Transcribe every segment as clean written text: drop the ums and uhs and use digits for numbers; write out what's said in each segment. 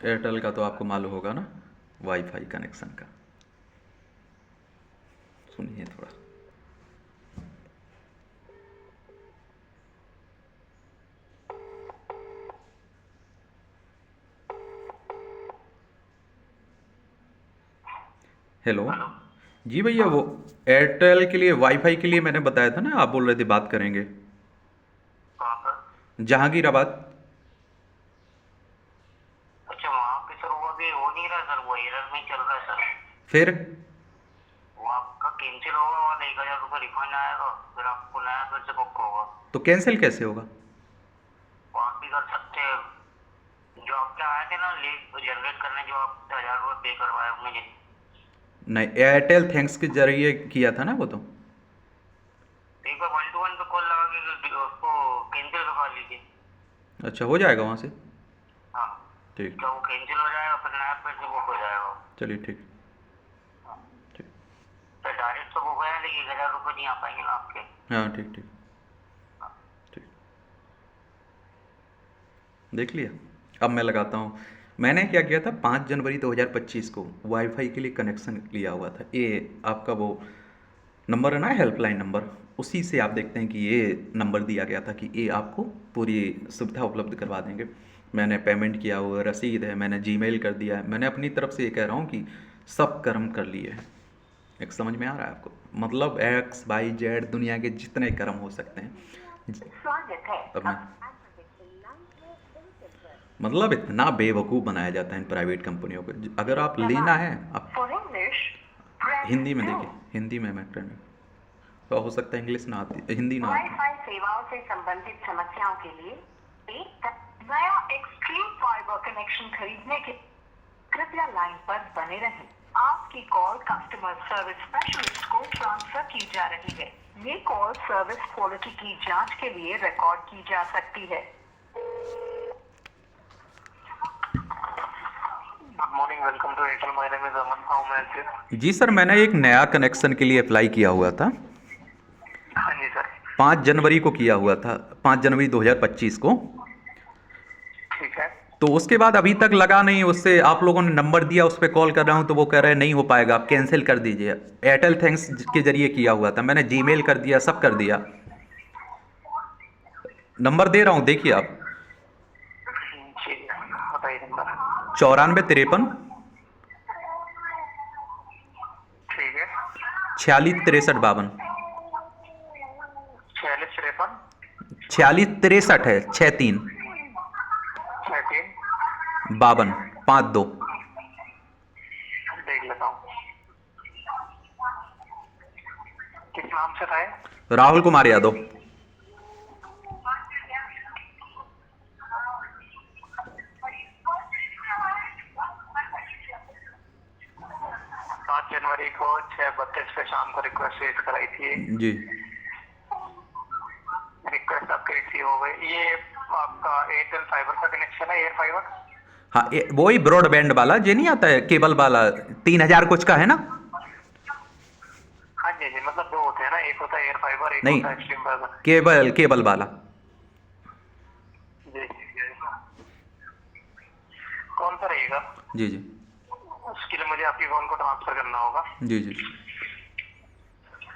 Airtel का तो आपको मालूम होगा ना, वाईफाई कनेक्शन का। सुनिए थोड़ा। हेलो। हेलो। जी भैया, हाँ। वो एयरटेल के लिए वाईफाई के लिए मैंने बताया था ना, आप बोल रहे थे बात करेंगे। कहाँ पर? जहांगीराबाद। अच्छा, वहाँ पे सर वो अभी हो नहीं रहा सर, वो एरर में चल रहा है सर। फिर? वो आपका कैंसिल होगा और 1,000 रुपये रिफंड आएगा, फिर आपको नया फिर से बुक होगा। तो कैंसिल कैसे होगा? वो आप भी कर सकते हैं। जो आपके आए थे ना लीड जनरेट करने, जो आप 1,000 रुपये पे करवाए मुझे। नहीं, एयरटेल थैंक्स के जरिए किया था ना वो तो। एक बार 1 to 1 पे कॉल लगा के उसको कैंसिल करवा लीजिए। अच्छा, हो जाएगा वहाँ से? हाँ। ठीक। तो वो कैंसिल हो जाएगा, फिर नया फिर से बुक हो जाएगा। चलिए ठीक। हाँ। ठीक। तो डायरेक्ट तो बुक है, लेकिन 1,000 रुपये नहीं आ पाएंगे ना आपके। हाँ ठीक ठीक। हाँ। ठीक। देख लिया। अब मैं लगाता हूँ। मैंने क्या किया था, 5 जनवरी 2025 को वाईफाई के लिए कनेक्शन लिया हुआ था। ये आपका वो नंबर है ना, हेल्पलाइन नंबर। उसी से आप देखते हैं कि ये नंबर दिया गया था कि ये आपको पूरी सुविधा उपलब्ध करवा देंगे। मैंने पेमेंट किया हुआ रसीद है, मैंने जीमेल कर दिया है, मैंने अपनी तरफ से ये कह रहा हूँ कि सब कर्म कर लिए हैं। एक समझ में आ रहा है आपको? मतलब एक्स वाई जेड दुनिया के जितने कर्म हो सकते हैं। स्वागत है। अब मैं मतलब इतना बेवकूफ़ बनाया जाता है इन प्राइवेट कंपनियों को। अगर आप लेना है आप फॉर इंग्लिश प्रेस हिंदी में 2। देखिए, हिंदी में मैं ट्रेंड। तो हो सकता है इंग्लिश ना आती, हिंदी ना आती। वाईफाई सेवाओं से संबंधित समस्याओं के लिए एक नया एक्सट्रीम फाइबर कनेक्शन खरीदने के कृपया लाइन पर बने रहें। आपकी कॉल कस्टमर सर्विस स्पेशलिस्ट को ट्रांसफर की जा रही है। ये कॉल सर्विस क्वालिटी की जांच के लिए रिकॉर्ड की जा सकती है। Good morning, welcome to Airtel. My name is Aman, how may I help you? जी सर, मैंने एक नया कनेक्शन के लिए अप्लाई किया हुआ था। हाँ जी सर। 5 जनवरी को किया हुआ था, 5 जनवरी 2025 को। ठीक है। तो उसके बाद अभी तक लगा नहीं। उससे आप लोगों ने नंबर दिया, उस पर कॉल कर रहा हूँ तो वो कह रहे हैं नहीं हो पाएगा, आप कैंसिल कर दीजिए। एयरटेल थैंक्स के जरिए किया हुआ था, मैंने जीमेल कर दिया, सब कर दिया। नंबर दे रहा हूँ, देखिए आप। जी बताइए नंबर। 94 53 ठीक है। 46 63 52। 46 53 46 63 है, 63 13। 52 52। देख लेता हूँ किस नाम से था ये? राहुल कुमार यादव। 5 जनवरी को 6:32 पे शाम को रिक्वेस्ट रेज कराई थी। जी। रिक्वेस्ट आपकी रिसीव हो गई। ये आपका एयरटेल फाइबर का कनेक्शन है, एयर फाइबर? हाँ, वही ब्रॉडबैंड वाला जो नहीं आता है, केबल वाला, 3,000 कुछ का है ना? हाँ जी जी, मतलब दो होते हैं ना, एक होता है एयर फाइबर, एक नहीं, होता है एक्सट्रीम फाइबर। केबल केबल वाला। जी जी जी। कॉल पर रहेगा, जी जी। उसके लिए मुझे आपकी कॉल को ट्रांसफर करना होगा। जी जी।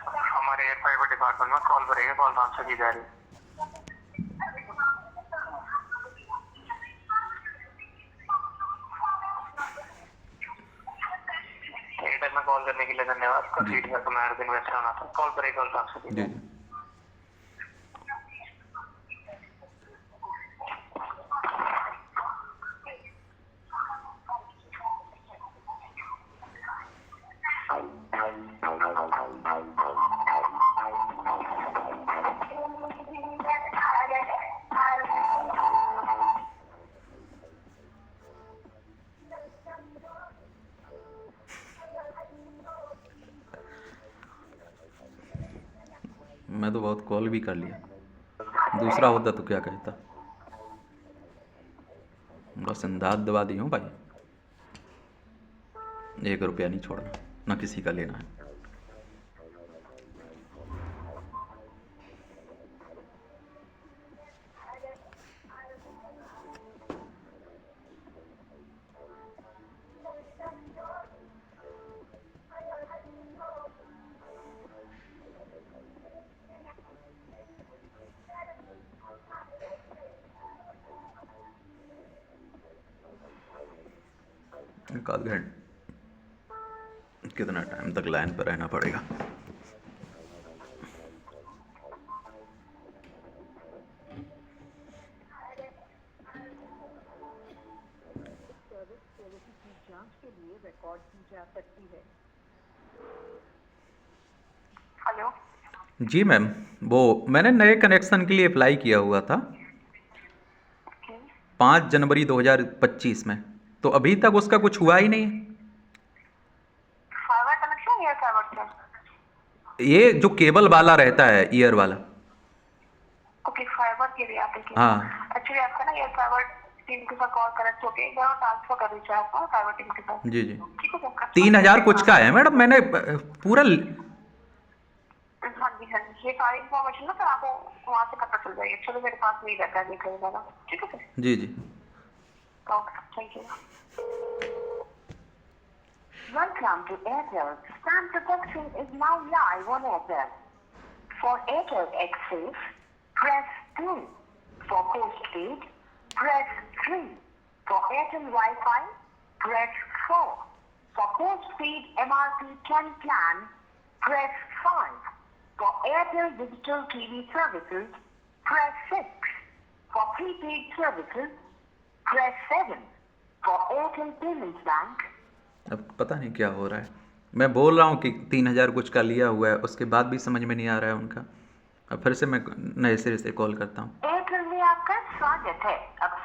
हमारे एयर फाइबर डिपार्टमेंट में कॉल पर रहेगा, कॉल ट्रांसफर की जा रही है। एयरटेल में कॉल करने के लिए धन्यवाद। आपका जी फीडबैक मैं हर दिन वैसे आना था। कॉल पर एक कॉल ट्रांसफर की जी। जा रही जी। है। मैं तो बहुत कॉल भी कर लिया, दूसरा होता तो क्या कहता। बस अंदाज दबा दी हूँ भाई, 1 रुपया नहीं छोड़ना, ना किसी का लेना है। एक आध घंटे, कितना टाइम तक लाइन पर रहना पड़ेगा? हेलो। जी मैम, वो मैंने नए कनेक्शन के लिए अप्लाई किया हुआ था 5 जनवरी 2025 में, तो अभी तक उसका कुछ हुआ ही नहीं है। फाइबर कनेक्शन या फाइबर सर? ये जो केबल वाला रहता है, ईयर वाला। ओके, फाइबर के लिए आप हाँ एक्चुअली आपका ना ये फाइबर टीम के साथ कॉल कनेक्ट होके एक बार ट्रांसफर कर दीजिए आपको फाइबर टीम के साथ। जी जी। ठीक है सर। 3000 कुछ का है मैडम, मैंने पूरा हाँ जी हाँ जी, ये सारी इन्फॉर्मेशन ना सर आपको वहाँ से पता चल जाएगी। चलो मेरे पास नहीं रहता है देखने वाला। ठीक है सर। जी जी। Okay, thank you. Welcome to Airtel. Spam protection is now live on Airtel. For Airtel Access, press 2. For postpaid, press 3. For Airtel Wi-Fi, press 4. For postpaid MRP 10 plan, press 5. For Airtel Digital TV services, press 6. For prepaid services, press 7. For Airtel Payments Bank, अब पता नहीं क्या हो रहा है। मैं बोल रहा हूँ कि 3000 कुछ का लिया हुआ है, उसके बाद भी समझ में नहीं आ रहा है उनका। अब फिर से मैं नए सिरे से कॉल करता हूँ। एयरटेल में आपका स्वागत है। अब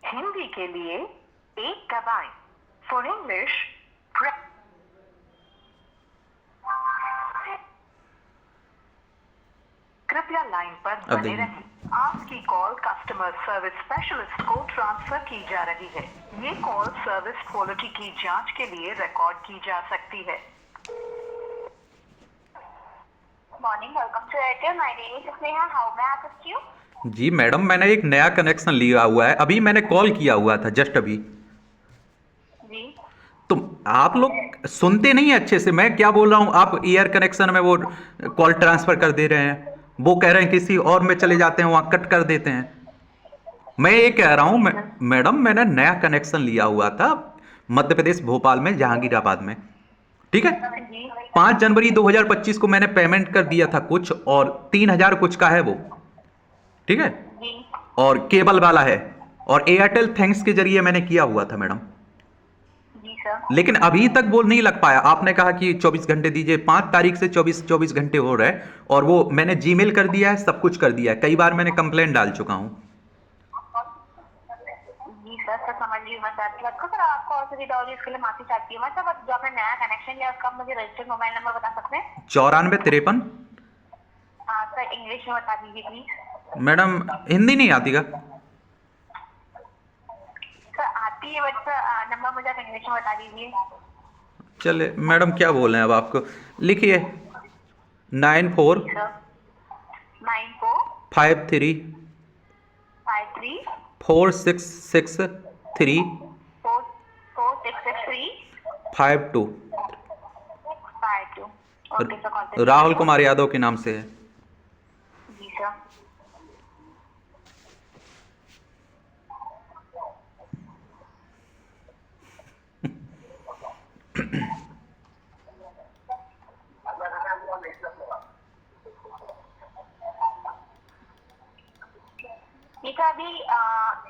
हिंदी के लिए 1 दबाएं। फॉर इंग्लिश कृपया लाइन पर अब बने देखिए। रहें। आपकी कॉल कस्टमर सर्विस स्पेशलिस्ट को ट्रांसफर की जा रही है। ये कॉल सर्विस क्वालिटी की जांच के लिए रिकॉर्ड की जा सकती है। Morning, welcome to Airtel. My name is Sneha. How may I assist you? जी मैडम, मैंने एक नया कनेक्शन लिया हुआ है, अभी मैंने कॉल किया हुआ था जस्ट अभी। जी तो आप लोग सुनते नहीं है अच्छे से, मैं क्या बोल रहा हूँ। आप ईयर कनेक्शन में वो कॉल ट्रांसफर कर दे रहे हैं, वो कह रहे हैं किसी और में चले जाते हैं, वहाँ कट कर देते हैं। मैं ये कह रहा हूँ मैडम, मैंने नया कनेक्शन लिया हुआ था मध्य प्रदेश भोपाल में, जहांगीराबाद में। ठीक है, जी 5 जनवरी 2025 को मैंने पेमेंट कर दिया था कुछ, और 3000 कुछ का है वो। ठीक है, जी और केबल वाला है, और एयरटेल थैंक्स के जरिए मैंने किया हुआ था मैडम। जी सर। लेकिन अभी तक वो नहीं लग पाया। आपने कहा कि 24 घंटे दीजिए, 5 तारीख से 24 घंटे हो रहे हैं, और वो मैंने जीमेल कर दिया है, सब कुछ कर दिया है, कई बार मैंने कंप्लेंट डाल चुका हूँ। जी सर, सर समझ लीजिए मैं आपकी बात को। सर आपको और सुविधा होगी इसके लिए माफी चाहती हूँ मैं। सर जो आपने नया कनेक्शन लिया उसका आप मुझे रजिस्टर्ड मोबाइल नंबर बता सकते हैं? 94 53। हाँ सर, इंग्लिश में बता दीजिए प्लीज। मैडम हिंदी नहीं आती का? सर आती है बट सर नंबर मुझे आप इंग्लिश में बता दीजिए। चले मैडम, क्या बोल रहे हैं अब आपको, लिखिए 94 जी sir. 94 53 53 4663 4 4663 52। 52। Okay sir, call Rahul Kumar Yadav के नाम से है। जी सर। ये सर अभी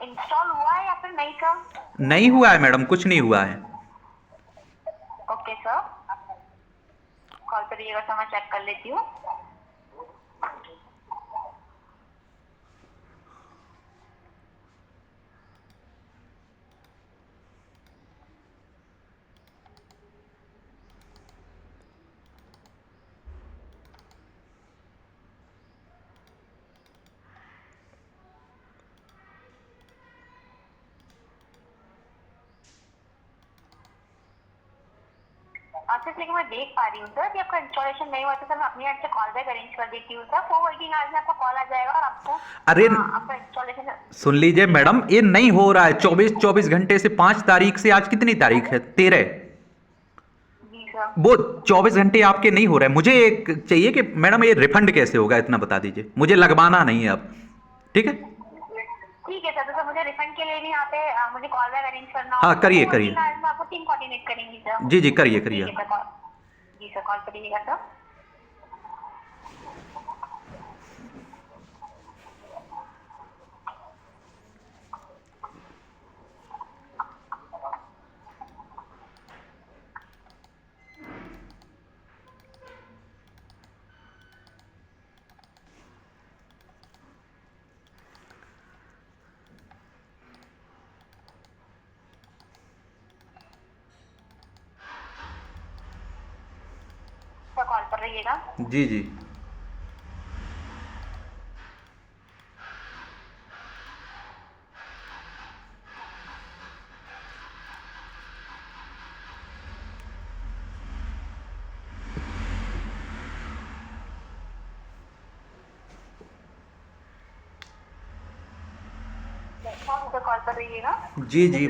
इंस्टॉल हुआ है या फिर नहीं सर? नहीं हुआ है मैडम, कुछ नहीं हुआ है। ओके सर, कॉल पर रहिएगा सर, मैं चेक कर लेती हूँ। अच्छा, लेकिन मैं देख पा रही हूँ सर कि आपका इंस्टॉलेशन नहीं हुआ था। सर मैं अपनी एंड से कॉल बैक अरेंज कर देती हूँ सर। 4 वर्किंग आवर्स में आपका कॉल आ जाएगा और आपको अरे आपका इंस्टॉलेशन। सुन लीजिए मैडम, ये नहीं हो रहा है 24 घंटे से। 5 तारीख से आज कितनी तारीख है? 13। जी सर। वो 24 घंटे आपके नहीं हो रहे हैं। मुझे एक चाहिए कि मैडम ये रिफंड कैसे होगा, इतना बता दीजिए। मुझे लगवाना नहीं है अब, ठीक है? ठीक है सर, तो सर मुझे रिफंड के लिए नहीं यहाँ पे मुझे कॉल बैक अरेंज करना हाँ, होगा। करिए, 4 करिए। वर्किंग आवर्स में आपको टीम कोऑर्डिनेट करेंगी सर। जी जी, करिए करिए ठीक है आप। सर, जी सर, कॉल करिएगा सर। सर कॉल पर रहिएगा। जी जी। सर कॉल पर रहिएगा। जी जी।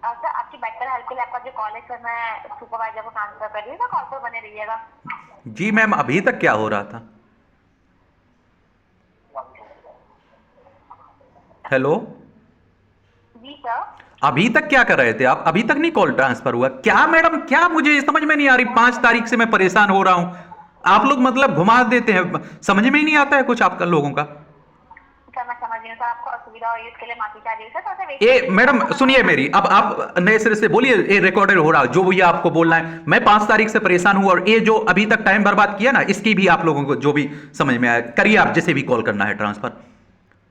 सर आपकी बेटर हेल्प के लिए आपका जो कॉल है सर, मैं सुपरवाइजर को ट्रांसफर कर रही हूँ, कॉल पर बने रहिएगा। जी मैम, अभी तक क्या हो रहा था? हेलो। जी सर। अभी तक क्या कर रहे थे आप? अभी तक नहीं कॉल ट्रांसफर हुआ क्या मैडम? क्या, मुझे समझ में नहीं आ रही। 5 तारीख से मैं परेशान हो रहा हूं। आप लोग मतलब घुमा देते हैं, समझ में ही नहीं आता है कुछ आपका लोगों का। सर मैं समझ रही हूँ सर, आपको असुविधा हुई इसके लिए माफी चाह रही हूँ सर, थोड़ा सा वेट ए कीजिएगा, मैडम मैं सुनिए समझ मेरी, अब आप नए सिरे से बोलिए। ये रिकॉर्डेड हो रहा है जो भी आपको बोलना है। मैं 5 तारीख से परेशान हूं, और ये जो अभी तक टाइम बर्बाद किया ना, इसकी भी आप लोगों को जो भी समझ में आया करिए। आप जिसे भी कॉल करना है ट्रांसफर।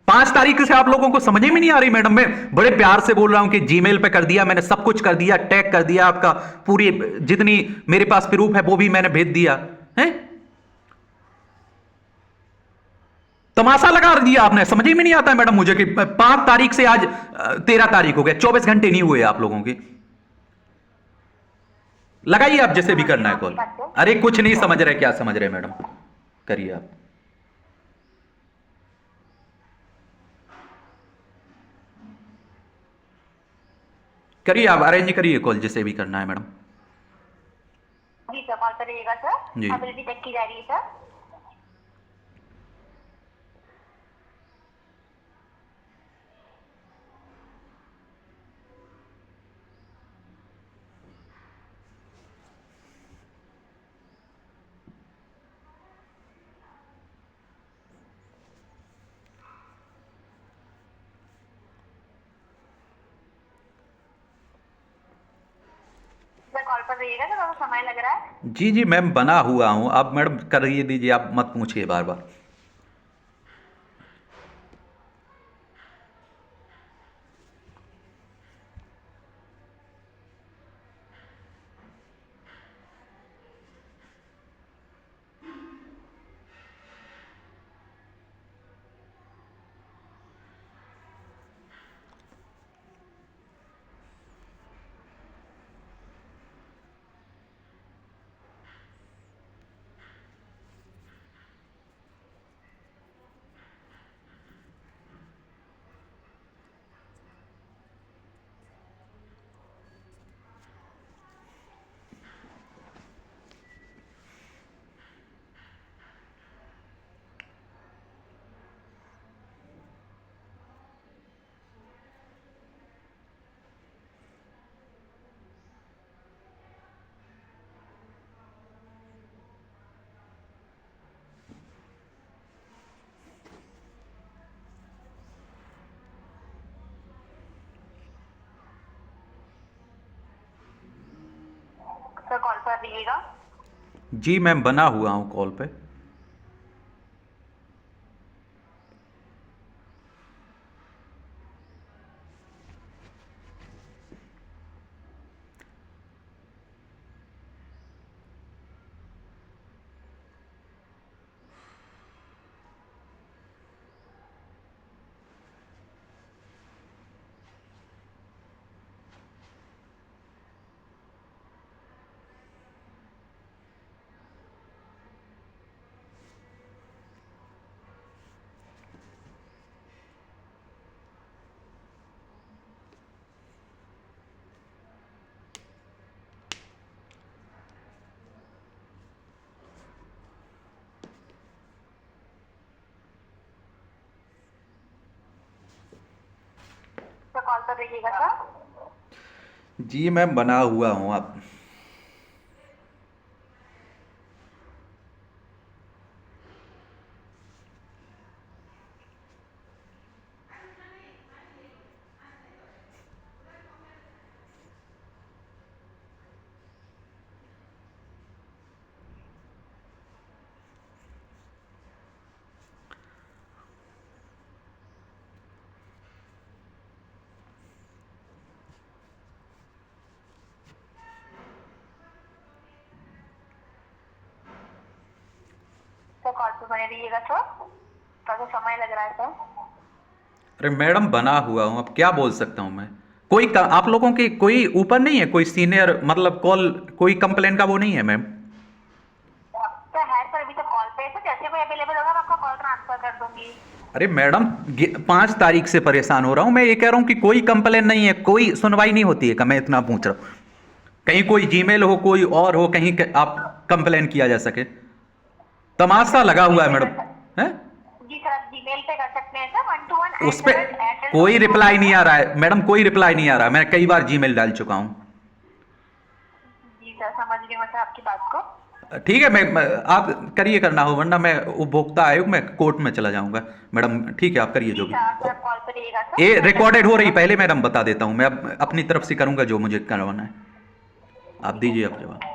5 तारीख से आप लोगों को समझ में नहीं आ रही मैडम। मैं बड़े प्यार से बोल रहा हूं कि जीमेल पे कर दिया मैंने, सब कुछ कर दिया, टैग कर दिया आपका, पूरी जितनी मेरे पास प्रूफ है वो भी मैंने भेज दिया है। तमाशा लगा दिया आपने। समझ ही में नहीं आता है मैडम मुझे कि 5 तारीख से आज 13 तारीख हो गया, 24 घंटे नहीं हुए आप लोगों के। लगाइए आप मैं जैसे भी समझ रही करना हूँ है आपकी कॉल। बात को। अरे कुछ नहीं ठीक है। समझ रहे, क्या समझ रहे मैडम? करिए आप। करिए आप, अरेंज करिए कॉल जिसे भी करना है मैडम। जी सर, कॉल पर रहिएगा जी। सर, एबिलिटी चेक की जा रही है सर। सर कॉल पर रहिएगा सर, थोड़ा सा समय लग रहा है। जी जी मैम, बना हुआ हूं। आप मैडम करिए दीजिए, आप मत पूछिए बार बार। सर कॉल पर रहिएगा। जी मैम, बना हुआ हूं कॉल पे। कॉल पर रहिएगा सर। जी मैं बना हुआ हूँ आप। सर कॉल पर बने रहिएगा सर, थोड़ा सा समय लग रहा है सर। अरे मैडम बना हुआ हूँ, अब क्या बोल सकता हूँ मैं। आप लोगों के कोई ऊपर नहीं है, कोई सीनियर मतलब कॉल, कोई कंप्लेन का वो नहीं है मैम। सर है सर, अभी तो कॉल पे है सर, जैसे कोई अवेलेबल होगा मैं आपका कॉल ट्रांसफर कर दूंगी। अरे मैडम 5 तारीख से परेशान हो रहा हूँ मैं, ये कह रहा हूँ कि कोई कंप्लेन नहीं है, कोई सुनवाई नहीं होती है। मैं इतना पूछ रहा हूँ, कहीं कोई जीमेल हो, कोई और हो, कहीं आप कंप्लेन किया जा सके। तमाशा लगा हुआ है मैडम। है जी सर, आप जीमेल पे कर सकते हैं सर, 121 उस पे कोई रिप्लाई नहीं आ रहा है मैडम, कोई रिप्लाई नहीं आ रहा है। मैं कई बार जीमेल डाल चुका हूँ। जी सर, समझ रही हूँ मैं सर आपकी बात को। ठीक है, आप करिए करना हो, वरना मैं उपभोक्ता आयोग में कोर्ट में चला जाऊंगा। मैडम ठीक है, आप करिए जो जी भी। सर, आप कॉल पे रहिएगा सर, ये मैं रिकॉर्डेड हो रही, करती पहले मैडम बता देता हूँ, मैं अपनी तरफ से करूंगा जो मुझे करवाना है। आप दीजिए अब जवाब। हूँ।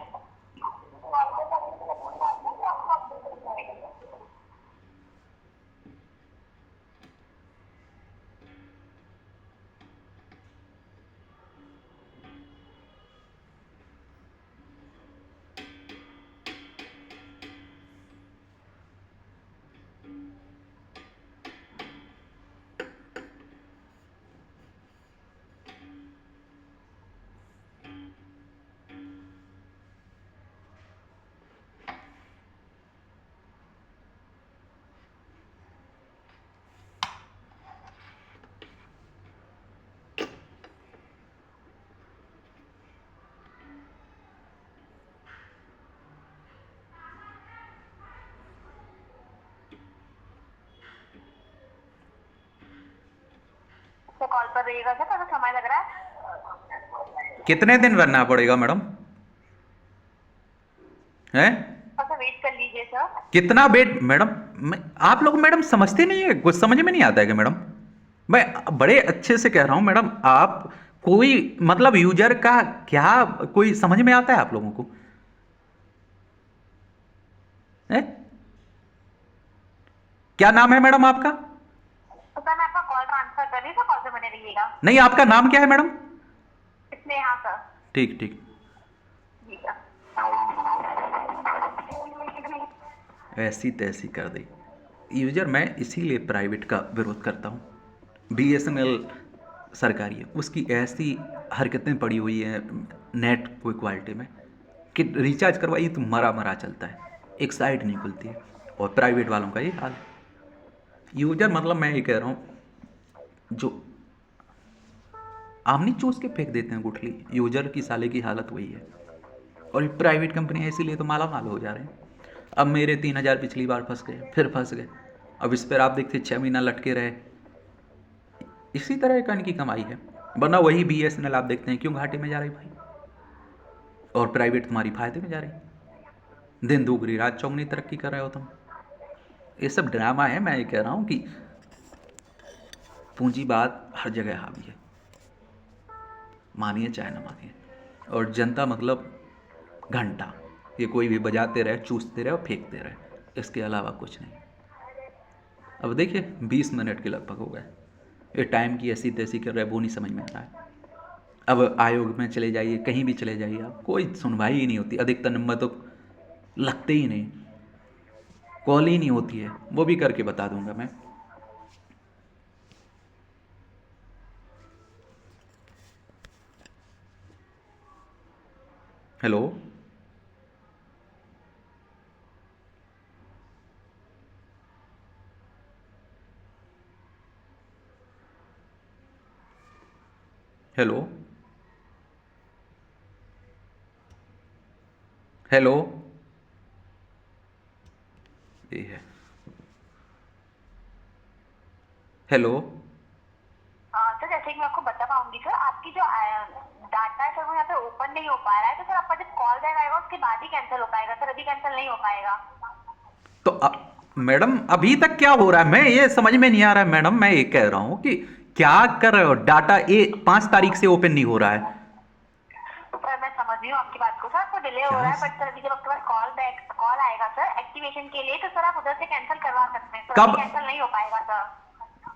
तो कॉल पर रहिएगा सर, थोड़ा समय लग रहा है। कितने दिन बनना पड़ेगा मैडम? हैं? थोड़ा वेट कर लीजिए सर। कितना वेट मैडम? आप लोग मैडम समझते नहीं है, कुछ समझ में नहीं आता है कि मैडम? मैं बड़े अच्छे से कह रहा हूं मैडम, आप कोई मतलब यूजर का क्या कोई समझ में आता है आप लोगों को? है? क्या नाम है मैडम आपका? तो सर मैं आपका कॉल ट्रांसफर कर रही हूँ, तो कॉल पे बने रहिएगा। नहीं, आपका नाम क्या है मैडम? इसमें हाँ सर। ठीक ठीक। जी सर। ऐसी तैसी कर दी यूजर। मैं इसीलिए प्राइवेट का विरोध करता हूँ। बीएसएनएल सरकारी है, उसकी ऐसी हरकतें पड़ी हुई हैं नेट कोई क्वालिटी में कि रिचार्ज करवाइए तो मरा मरा चलता है, एक साइड नहीं खुलती है। और प्राइवेट वालों का ये हाल है। यूजर मतलब मैं ये कह रहा हूँ, जो आमनी चूस के फेंक देते हैं गुठली, यूजर की साले की हालत वही है। और ये प्राइवेट कंपनी है, इसीलिए तो माला माल हो जा रहे हैं। अब मेरे 3,000 पिछली बार फंस गए, फिर फंस गए। अब इस पर आप देखते 6 महीना लटके रहे। इसी तरह का इनकी कमाई है, वरना वही बीएसएनएल आप देखते हैं क्यों घाटे में जा रही भाई, और प्राइवेट तुम्हारी फायदे में जा रही। दिन दोगुनी रात चौगुनी तरक्की कर रहे हो तुम। ये सब ड्रामा है। मैं ये कह रहा हूँ कि पूंजीवाद हर जगह हावी है, मानिए चाहे ना मानिए। और जनता मतलब घंटा, ये कोई भी बजाते रहे, चूसते रहे और फेंकते रहे, इसके अलावा कुछ नहीं। अब देखिए 20 मिनट के लगभग हो गए, ये टाइम की ऐसी तैसी कर रहे, वो नहीं समझ में आ रहा है। अब आयोग में चले जाइए, कहीं भी चले जाइए, आप कोई सुनवाई ही नहीं होती। अधिकतर नंबर तो लगते ही नहीं, कॉल ही नहीं होती है। वो भी करके बता दूंगा मैं। हेलो, हेलो, हेलो, ये है। हेलो। सर जैसे कि मैं आपको बता पाऊंगी सर, आपकी जो डाटा है सर वो यहाँ पे ओपन नहीं हो पा रहा है, तो सर आपका जब कॉल बैक आएगा उसके बाद ही कैंसिल हो पाएगा सर, अभी कैंसिल नहीं हो पाएगा। तो मैडम अभी तक क्या हो रहा है, मैं ये समझ में नहीं आ रहा है मैडम। मैं ये कह रहा हूँ कि क्या कर रहे हो, डाटा ये 5 तारीख से ओपन नहीं हो रहा है। सर मैं समझ रही हूँ आपकी बात को सर, आपको डिले हो रहा है, बट सर अभी जब आपके पास कॉल आएगा सर एक्टिवेशन के लिए, तो सर आप उधर से कैंसिल करवा सकते हैं सर, कब? कैंसिल नहीं हो पाएगा सर।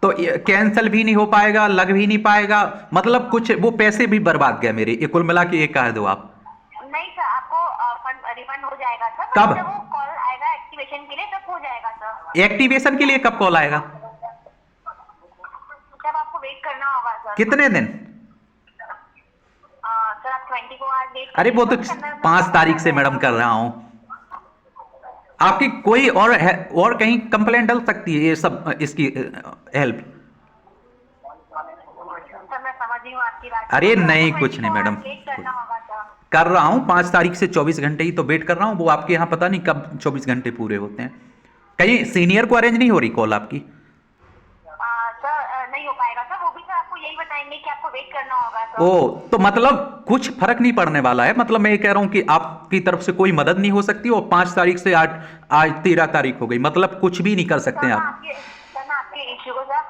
तो कैंसिल भी नहीं हो पाएगा, लग भी नहीं पाएगा, मतलब कुछ वो पैसे भी बर्बाद गए मेरे, ये कुल मिला के ये कह दो आप। नहीं सर, आपको फंड रिफंड हो जाएगा सर, कब? जब वो कॉल आएगा एक्टिवेशन के लिए तब हो जाएगा सर। एक्टिवेशन के लिए कब कॉल आएगा? जब आपको वेट करना होगा सर। कितने दिन? सर आप 24 आवर्स वेट। अरे वो तो 5 तारीख से मैडम कर रहा हूं। आपकी कोई और है, और कहीं कंप्लेंट डल सकती है ये सब, इसकी हेल्प। सर मैं समझ रही हूँ आपकी बात। अरे नहीं, कुछ नहीं मैडम, वेट करना होगा सर। कर रहा हूँ 5 तारीख से 24 घंटे ही तो वेट कर रहा हूँ। वो आपके यहाँ पता नहीं कब 24 घंटे पूरे होते हैं। कहीं सीनियर को अरेंज नहीं हो रही कॉल आपकी? सर नहीं हो पाएगा सर, वो भी सर आपको यही बताएंगे कि आपको वेट करना होगा सर। ओ, तो मतलब कुछ फर्क नहीं पड़ने वाला है। मतलब मैं ये कह रहा हूँ कि आपकी तरफ से कोई मदद नहीं हो सकती, और 5 तारीख से आज 13 तारीख हो गई, मतलब कुछ भी नहीं कर सकते हैं आप। सर मैं आपके इश्यू को सर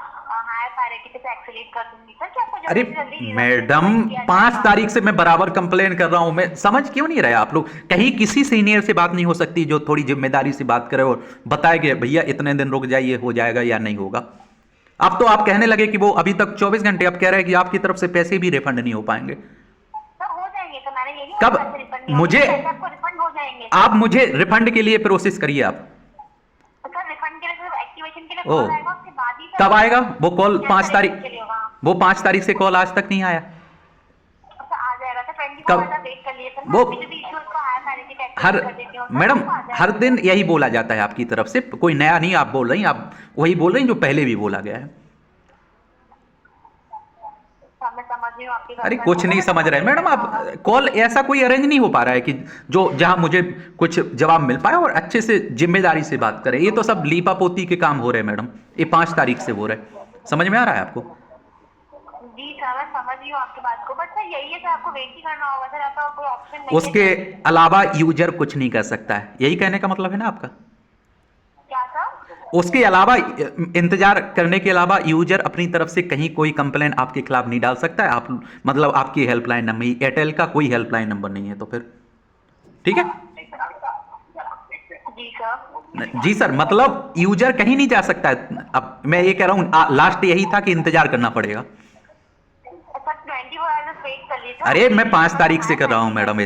हायर प्रायोरिटी पे एक्सेलेरेट कर दूंगी सर, कि आपको अरे जल्दी से जल्दी मैडम 5 तारीख से मैं बराबर कंप्लेन कर रहा हूं। मैं समझ क्यों नहीं रहे आप लोग? कहीं किसी सीनियर से बात नहीं हो सकती जो थोड़ी जिम्मेदारी से बात करे और बताए कि भैया इतने दिन रुक जाइए, हो जाएगा या नहीं होगा। अब तो आप कहने लगे कि वो अभी तक 24 घंटे, अब कह रहे हैं कि आपकी तरफ से पैसे भी रिफंड नहीं हो पाएंगे। सर हो जाएंगे सर, मैंने यही कब? मुझे आपको रिफंड हो जाएंगे। आप मुझे रिफंड के लिए प्रोसेस करिए आप। सर रिफंड के लिए सिर्फ एक्टिवेशन के लिए ओ, कॉल आएगा, उसके बाद ही कब आएगा वो कॉल? 5 तारीख। के लिए होगा। वो 5 तारीख से कॉल आज तक नहीं आया। सर आ जाएगा सर, 24 कब? आवर्स वेट कर लिए सर। वो मैं भी इश्यू को हायर प्रायोरिटी पे हर एक्सेलेरेट कर देती हूँ सर, मैडम आपको आ जाएगा। हर दिन यही बोला जाता है आपकी तरफ से, कोई नया नहीं आप बोल रही, आप वही बोल रही जो पहले भी बोला गया है। मैं समझ रही हूँ आपकी बात। अरे कुछ नहीं समझ रहे मैडम आप। कॉल ऐसा कोई अरेंज नहीं हो पा रहा है कि जो जहां मुझे कुछ जवाब मिल पाए और अच्छे से जिम्मेदारी से बात करें। ये तो सब लीपा पोती के काम हो रहे हैं मैडम, ये 5 तारीख से हो रहे। समझ में आ रहा है आपको? जी सर मैं समझ रही हूँ आपकी बात को, बट सर यही है सर, आपको वेट ही करना होगा सर, आपका कोई ऑप्शन नहीं है। उसके अलावा यूजर कुछ नहीं कर सकता है, यही कहने का मतलब है ना आपका? क्या सर? उसके अलावा इंतजार करने के अलावा यूजर अपनी तरफ से कहीं कोई कंप्लेन आपके खिलाफ नहीं डाल सकता है। आप मतलब आपकी हेल्पलाइन नंबर, एयरटेल का कोई हेल्पलाइन नंबर नहीं है तो फिर ठीक है। जी सर। जी सर, मतलब यूजर कहीं नहीं जा सकता है। अब मैं ये कह रहा हूँ लास्ट यही था कि इंतजार करना पड़ेगा। सर 24 आवर्स वेट कर लीजिए। अरे मैं 5 तारीख से कर रहा हूँ मैडम,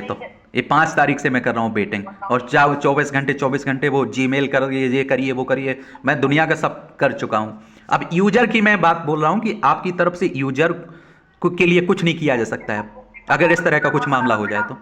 ये 5 तारीख से मैं कर रहा हूँ वेटिंग, और चाहे 24 घंटे वो जीमेल करिए, ये करिए वो करिए, मैं दुनिया का सब कर चुका हूँ। अब यूजर की मैं बात बोल रहा हूँ कि आपकी तरफ से यूजर के लिए कुछ नहीं किया जा सकता है अगर इस तरह का कुछ मामला हो जाए तो।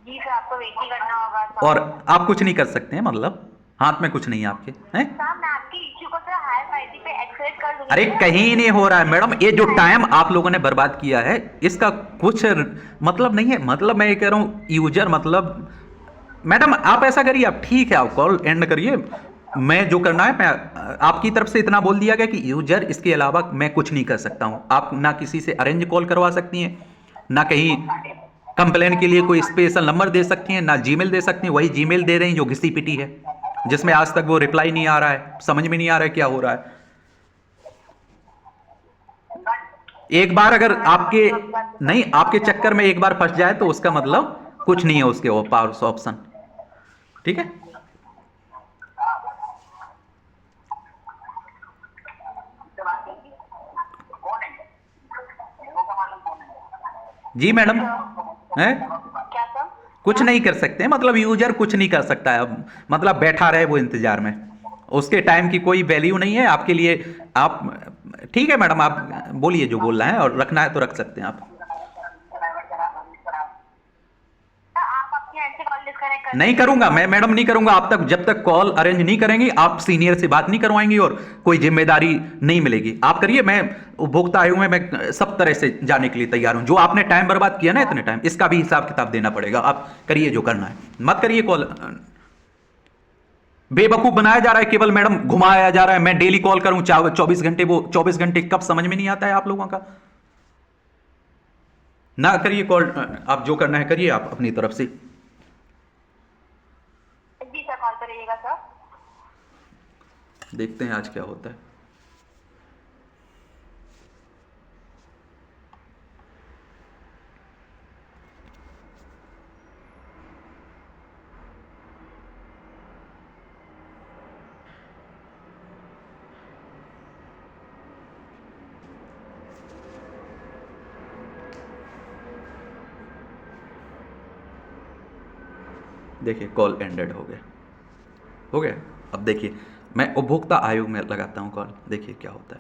जी सर आपको वेट ही करना होगा सर। और आप कुछ नहीं कर सकते हैं, मतलब हाथ में कुछ नहीं है आपके हैं? सर मैं आपकी इश्यू को सर हायर प्रायोरिटी पे एक्सेलेरेट कर दूंगी। अरे कहीं नहीं हो रहा है मैडम, ये जो टाइम आप लोगों ने बर्बाद किया है इसका कुछ मतलब नहीं है। मतलब मैं ये कह रहा हूँ यूजर, मतलब मैडम आप ऐसा करिए, आप ठीक है आप कॉल एंड करिए, मैं जो करना है मैं आपकी तरफ से इतना बोल दिया गया कि यूजर इसके अलावा मैं कुछ नहीं कर सकता हूँ। आप ना किसी से अरेंज कॉल करवा सकती हैं, ना कहीं कंप्लेन के लिए कोई स्पेशल नंबर दे सकती हैं, ना जीमेल दे सकती हैं। वही जीमेल दे रही हैं जो घिसी पिटी है, जिसमें आज तक वो रिप्लाई नहीं आ रहा है। समझ में नहीं आ रहा है क्या हो रहा है। एक बार अगर आपके नहीं, आपके चक्कर में एक बार फंस जाए तो उसका मतलब कुछ नहीं है उसके पावर ऑप्शन, ठीक है। जी मैडम है, क्या सर? कुछ नहीं कर सकते, मतलब यूजर कुछ नहीं कर सकता है। अब मतलब बैठा रहे वो इंतजार में, उसके टाइम की कोई वैल्यू नहीं है आपके लिए। आप ठीक है मैडम, आप बोलिए जो बोलना है, और रखना है तो रख सकते हैं आप। आप अपने एंड से कॉल डिस्कनेक्ट कर। नहीं करूंगा मैं मैडम, नहीं करूंगा आप तक, जब तक कॉल अरेंज नहीं करेंगी, आप सीनियर से बात नहीं करवाएंगी और कोई जिम्मेदारी नहीं मिलेगी। आप करिए, मैं उपभोक्ता आयोग में मैं सब तरह से जाने के लिए तैयार हूं। जो आपने टाइम बर्बाद किया ना इतने टाइम, इसका भी हिसाब किताब देना पड़ेगा। आप करिए जो करना है, मत करिए कॉल। बेवकूफ बनाया जा रहा है, केवल मैडम घुमाया जा रहा है। मैं डेली कॉल करूं 24 घंटे, वो 24 घंटे कब समझ में नहीं आता है आप लोगों का। ना करिए कॉल, आप जो करना है करिए आप अपनी तरफ से। जी सर, कॉल पर रहिएगा सर। देखते हैं आज क्या होता है। देखिए कॉल एंडेड हो गया, हो गया। अब देखिए मैं उपभोक्ता आयोग में लगाता हूँ कॉल, देखिए क्या होता है।